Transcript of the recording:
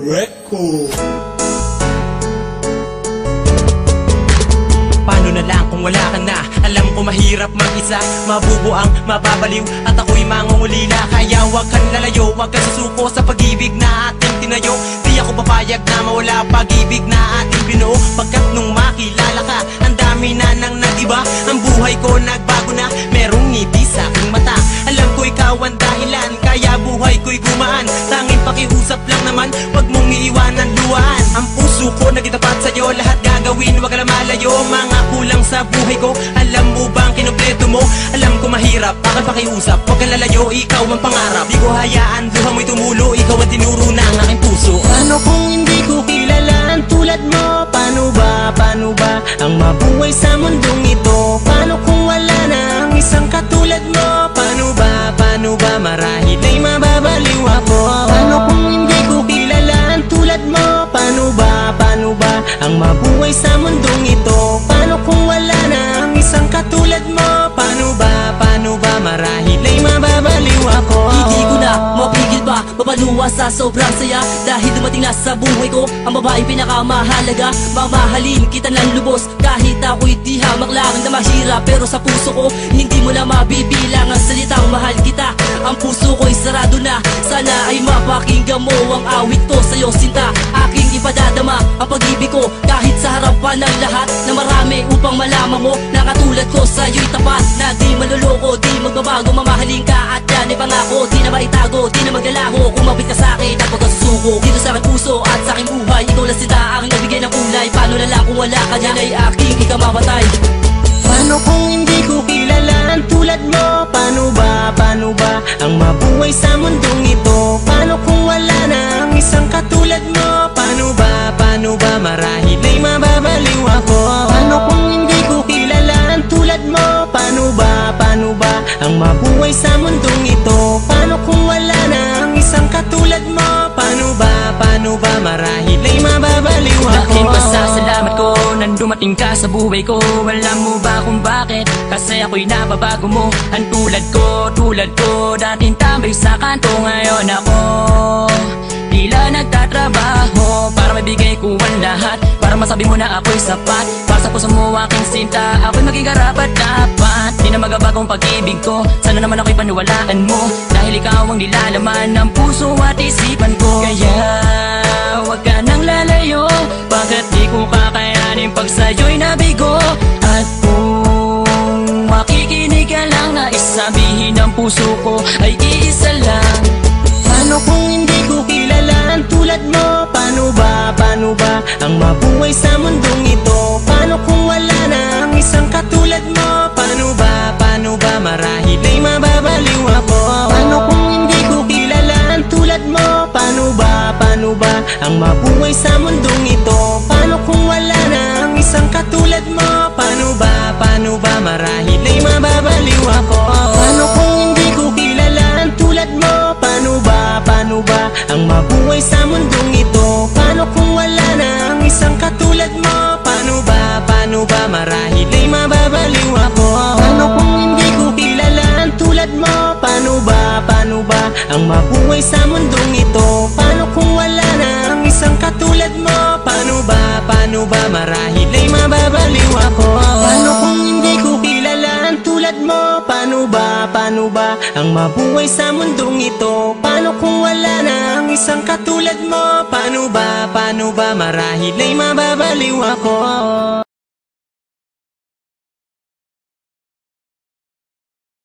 Record. Paano na lang kung wala ka na? Alam ko mahirap mag-isa, mabubuang, mababaliw at ako'y mangungulila. Kaya wag kang lalayo, wag kang susuko sa pag-ibig na ating tinayo. Di ako papayag na mawala pag-ibig na ating binuo. Pagkat nung makilala ka, ang dami na nang nag-iba. Ang buhay ko nagbago na, merong ngiti sa aking mata. Alam ko ikaw ang dahilan, kaya buhay ko'y gumaan. Tanging pakiusap lang naman, wag mong iiwanan luwaan. Ang puso ko nagitapat sa'yo, lahat gagawin, wag ka na malayo. Mga kulang sa buhay ko, alam mo bang kinumpleto mo? Alam ko mahirap, aking pakiusap, wag kang lalayo, ikaw ang pangarap. Di ko hayaan, luha mo'y tumulo, ikaw ang tinuro ng aking puso. Paano kung hindi ko kilala ang tulad mo? Paano ba ang mabuhay sa mundong ito? Paano kung wala na ang isang katulad mo? Paano ba marahil ay mababaliw ako? Paano kung hindi ko kilala ang tulad mo? Paano ba ang mabuhay sa mundong ito? Paano kung wala na ang isang katulad mo? Paano ba marahil ay mababaliw ako? Hindi ko na mapigil pa, mapaluwa sa sobrang saya. Dahil dumating na sa buhay ko ang babaeng pinakamahalaga. Mamahalin kita ng lubos kahit ako'y di hamak lang na mahirap. Pero sa puso ko hindi mo na mabibilang ang salitang mahal kita. Ang puso ko'y sarado na, sana ay mapakinggan mo ang awit ko sa'yo sinta. Aking ipadadama ang pag-ibig ko kahit sa harapan ng lahat na marami, upang malaman mo na katulad ko sa'yo'y tapat. Na di maluloko, di magbabago, mamahalin ka at yan ay pangako. Di na maitago, di na maglalaho, kumapit ka sa'kin at pagkasusuko. Dito sa aking puso at sa aking buhay, ikaw lang sinta, aking nagbigay ng kulay. Paano na lang kung wala ka dyan ay aking ikamamatay. Paano kung hindi ko kilala ang tulad mo? Paano ba ang mabuhay sa mundong ito? Paano kung wala na ang isang katulad mo? Paano ba marahil ay mababaliw ako? Paano kung hindi ko kilala ang tulad mo? Paano ba ang mabuhay sa mundong ito? Paano kung wala na ang isang katulad mo? Paano ba marahil ay mababaliw ako? Dahil pasasalamat ko nang dumating ka sa buhay ko. Alam mo ba kung bakit? Kasi ako'y nababago mo. Ang tulad ko dating tambay sa kanto. Ngayon ako tila nagtatrabaho para mabigay ko ang lahat, para masabi mo na ako'y sapat. Para sa puso mo aking sinta, ako'y maging karapat dapat. Di na magabagong pag-ibig ko, sana naman ako'y paniwalaan mo. Dahil ikaw ang nilalaman ng puso at isipan ko. Kaya wag ka nang lalayo, bakit di ko kakayanin pag sa'yo'y nabigo? At kung makikinig ka lang, na isabihin ng puso ko ay iisa lang. Paano kung hindi ko kilala ang tulad mo? Paano ba ang mabuhay sa mundong ito? Paano kung wala na ang isang katulad mo? Paano ba marahil ay mababaliw ako? Paano kung hindi ko kilala ang tulad mo? Paano ba ang mabuhay sa mundong ito? Paano kung wala na ang isang katulad mo? Paano ba marahil ay mababaliw ako? Paano kung hindi ko kilala ang tulad mo? Paano ba ang mabuhay sa mundong ito? Paano kung wala na ang isang katulad mo? Paano ba marahil ay mababaliw ako? Paano kung hindi ko kilala ang tulad mo? Paano ba ang mabuhay sa mundong ito? Paano kung wala na ang isang katulad mo? Paano ba marahil ay mababaliw ako? Paano kung hindi ko kilala ang tulad mo? Paano ba ang mabuhay sa mundong ito? Paano kung wala na ang isang katulad mo? Paano ba marahil ay mababaliw ako?